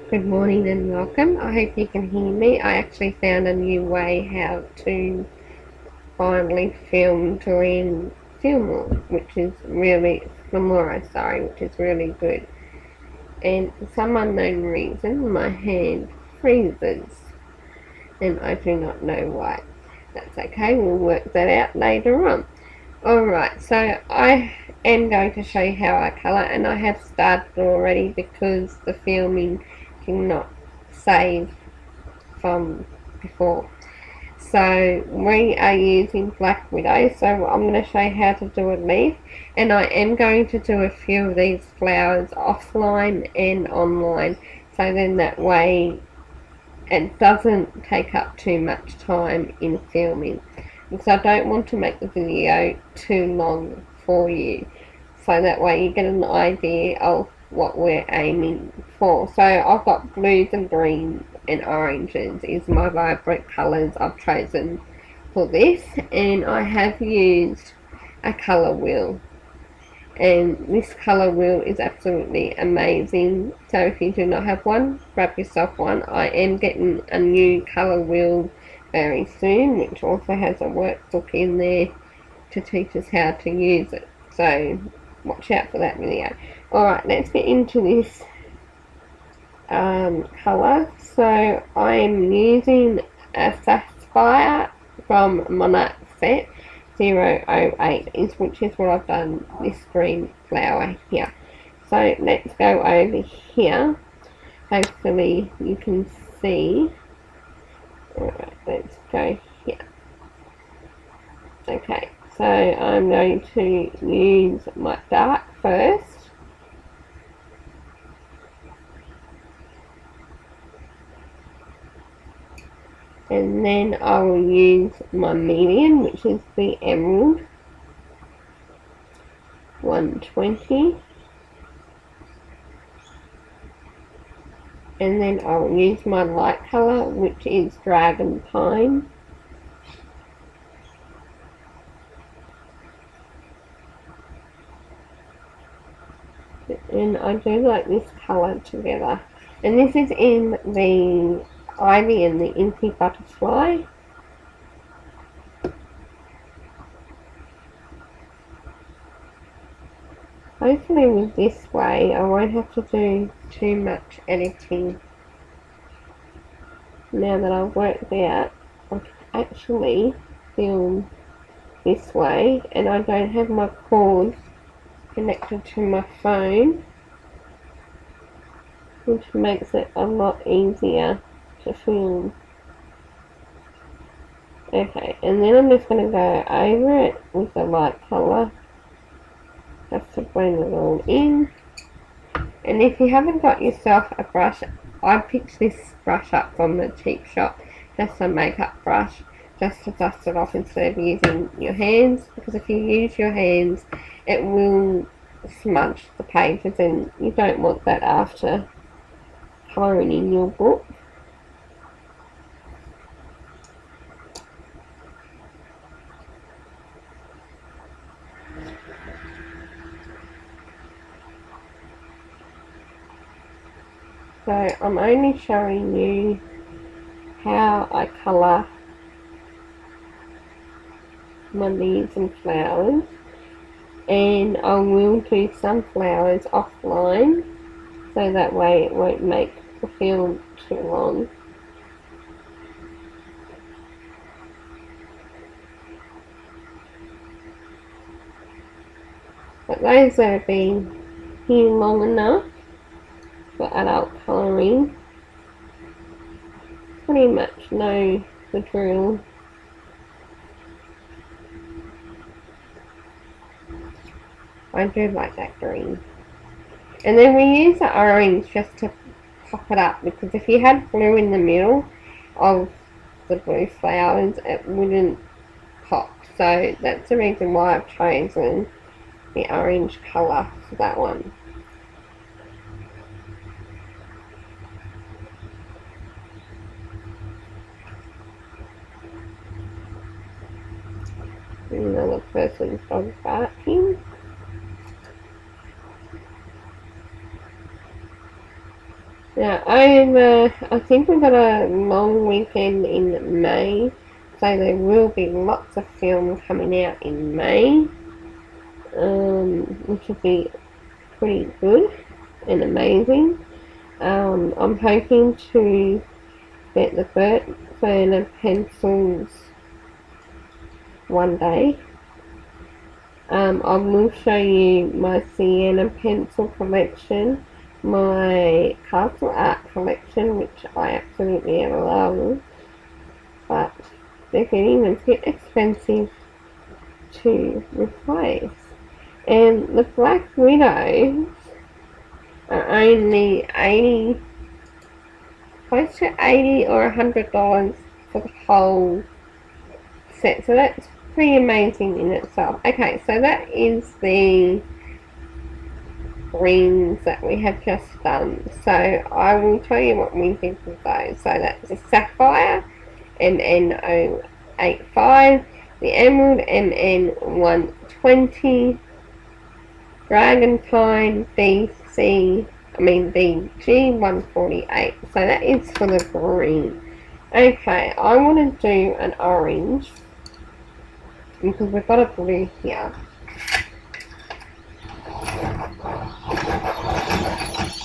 Good morning and welcome. I hope you can hear me. I actually found a new way how to finally film which is really which is really good. And for some unknown reason, my hand freezes, and I do not know why. That's okay. We'll work that out later on. Alright, so I am going to show you how I colour, and I have started already because the filming cannot save from before. So we are using Black Widow, so I'm going to show you how to do a leaf, and I am going to do a few of these flowers offline and online, so then that way it doesn't take up too much time in filming, because I don't want to make the video too long for you, so that way you get an idea of what we're aiming for. So I've got blues and greens and oranges is my vibrant colours I've chosen for this, and I have used a colour wheel, and this colour wheel is absolutely amazing. So if you do not have one, grab yourself one. I am getting a new colour wheel very soon, which also has a workbook in there to teach us how to use it, so watch out for that video. Alright, let's get into this colour. So I'm using a sapphire from Monarch Set 008, which is what I've done this green flower here. So let's go over here. Hopefully you can see. Alright, let's go here. Okay, so I'm going to use my dark first. And then I will use my medium, which is the Emerald 120. And then I will use my light colour, which is Dragon Pine. And I do like this colour together. And this is in the Ivy and the Inky Butterfly. Hopefully with this way I won't have to do too much editing. Now that I've worked out I can actually film this way, and I don't have my cord connected to my phone, which makes it a lot easier to film. Okay, and then I'm just going to go over it with the light colour just to blend it all in. And if you haven't got yourself a brush, I picked this brush up from the cheap shop, just a makeup brush, just to dust it off instead of using your hands, because if you use your hands it will smudge the pages, and you don't want that after colouring in your book. So I'm only showing you how I colour my leaves and flowers, and I will do some flowers offline, so that way it won't make the film too long. But those that have been here long enough for adult colouring pretty much know the drill. I do like that green. And then we use the orange just to pop it up, because if you had blue in the middle of the blue flowers it wouldn't pop. So that's the reason why I've chosen the orange colour for that one. Another person's dog barking. Now, I think we've got a long weekend in May, so there will be lots of film coming out in May, which will be pretty good and amazing. I'm hoping to get the burner pencils one day. I will show you my sienna pencil collection, my castle art collection, which I absolutely love, but they're getting a bit expensive to replace. And the Black Widows are only 80, close to 80 or $100 for the whole set, so that's pretty amazing in itself. Okay, so that is the greens that we have just done. So I will tell you what we did with those. So that's the Sapphire NN085, the Emerald NN120, Dragantine DG148. So that is for the green. Okay, I want to do an orange because we've got a blue here.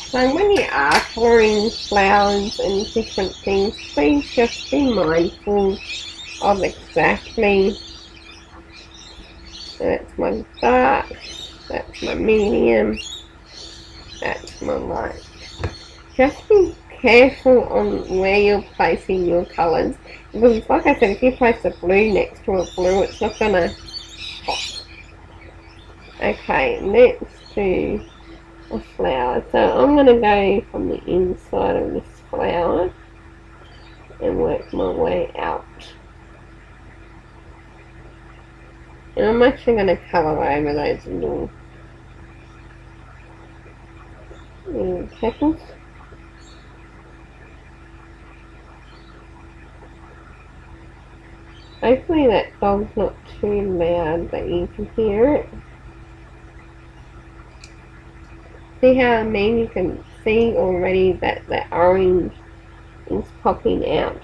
So when you are colouring flowers and different things, please just be mindful of exactly. That's my dark, that's my medium, that's my light. Just be careful on where you're placing your colours, because like I said, if you place a blue next to a blue, it's not going to pop. Okay, let's do a flower. So I'm going to go from the inside of this flower and work my way out. And I'm actually going to colour over those little petals. Hopefully that dog's not too loud that you can hear it. See how I mean? You can see already that the orange is popping out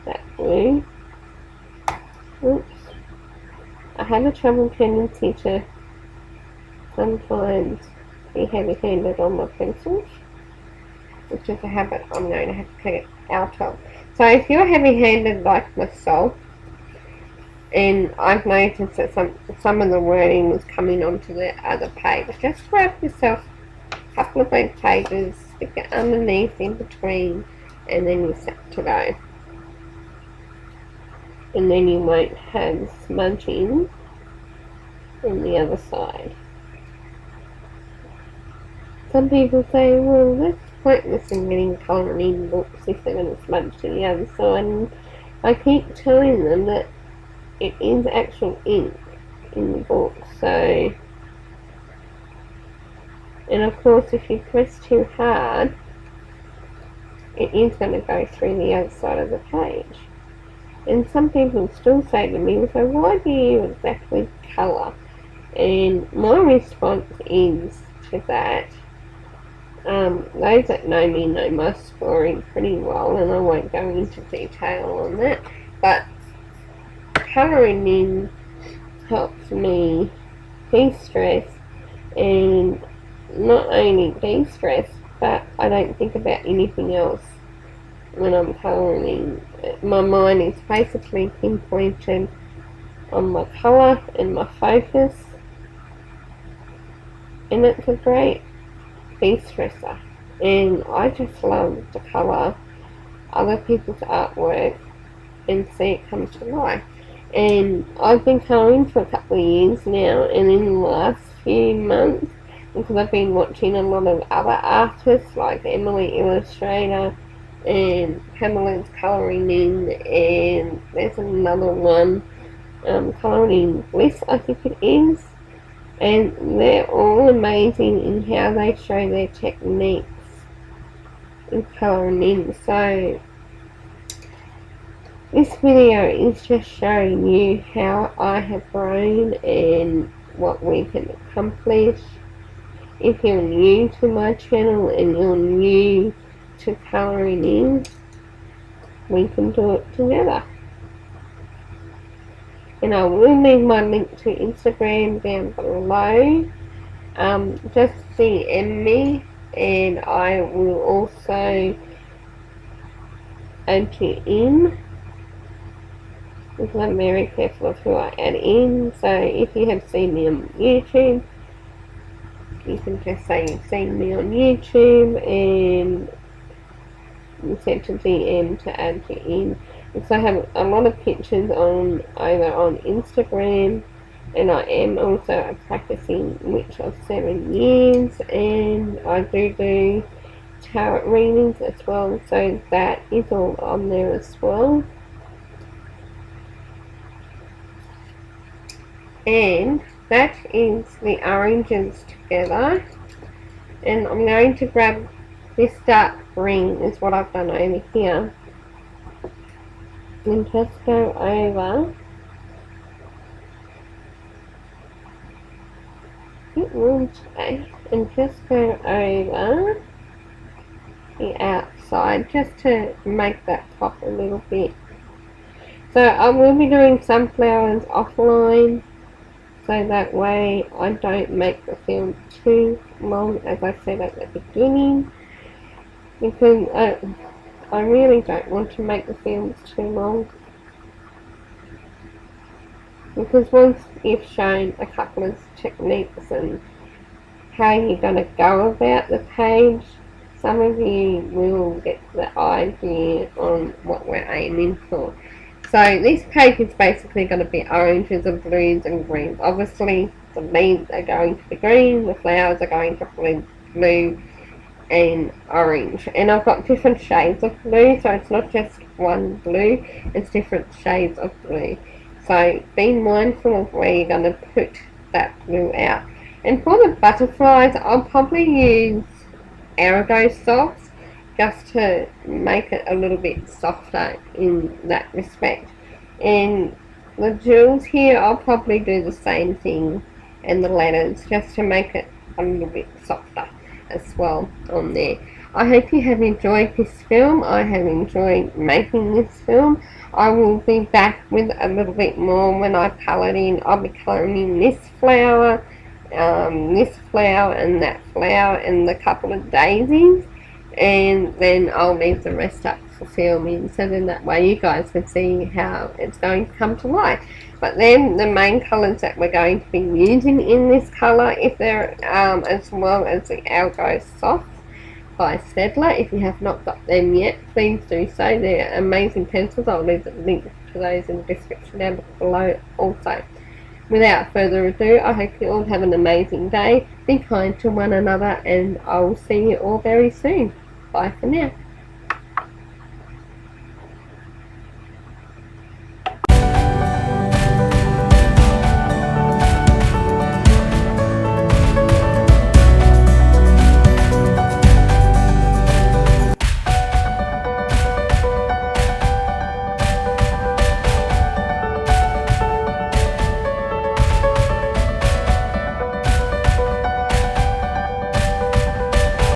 that blue. Oops. I have a trouble tendency to sometimes be heavy-handed on my pencils, which is a habit I'm going to have to get out of. So if you're heavy-handed like myself, and I've noticed that some of the wording was coming onto the other page, just grab yourself a couple of those pages, stick it underneath, in between, and then you're set to go. And then you won't have smudging on the other side. Some people say, well, that's pointless in getting colouring books if they're going to smudge to the other side. And I keep telling them that it is actual ink in the book. So, and of course, if you press too hard, it is going to go through the other side of the page. And some people still say to me, so why do you exactly colour? And my response is to that, those that know me know my story pretty well, and I won't go into detail on that, but colouring in helps me de-stress, and not only de-stress, but I don't think about anything else when I'm colouring. My mind is basically pinpointed on my colour and my focus, and it's a great de-stressor. And I just love to colour other people's artwork and see it come to life. And I've been colouring for a couple of years now, and in the last few months, because I've been watching a lot of other artists like Emily Illustrator and Pamela's colouring in, and there's another one, Colouring Bliss I think it is, and they're all amazing in how they show their techniques in colouring in. So this video is just showing you how I have grown and what we can accomplish. If you're new to my channel and you're new to colouring in, we can do it together. And I will leave my link to Instagram down below. Just DM me, and I will also add you in, because I'm very careful of who I add in. So if you have seen me on YouTube, you can just say you've seen me on YouTube and you send to DM to add you in. Because I have a lot of pictures on over on Instagram, and I am also a practicing witch of 7 years, and I do tarot readings as well, so that is all on there as well. And that is the oranges together, and I'm going to grab this dark green, is what I've done over here, and just go over it will today, and just go over the outside just to make that pop a little bit. So I will be doing some flowers offline, so that way I don't make the film too long, as I said at the beginning, because I really don't want to make the films too long, because once you've shown a couple of techniques and how you're going to go about the page, some of you will get the idea on what we're aiming for. So this page is basically going to be oranges and blues and greens. Obviously the leaves are going to be green, the flowers are going to be blue and orange. And I've got different shades of blue, so it's not just one blue, it's different shades of blue. So be mindful of where you're going to put that blue out. And for the butterflies, I'll probably use Arago Softs just to make it a little bit softer in that respect. And the jewels here, I'll probably do the same thing, and the letters, just to make it a little bit softer as well on there. I hope you have enjoyed this film. I have enjoyed making this film. I will be back with a little bit more when I colour in. I'll be colouring in this flower and that flower and the couple of daisies, and then I'll leave the rest up for filming, so then that way you guys can see how it's going to come to life. But then the main colours that we're going to be using in this colour, if they're as well as the Arago Softs by Stedler. If you have not got them yet, please do so. They're amazing pencils. I'll leave the link to those in the description down below also. Without further ado, I hope you all have an amazing day. Be kind to one another, and I will see you all very soon. Bye for now.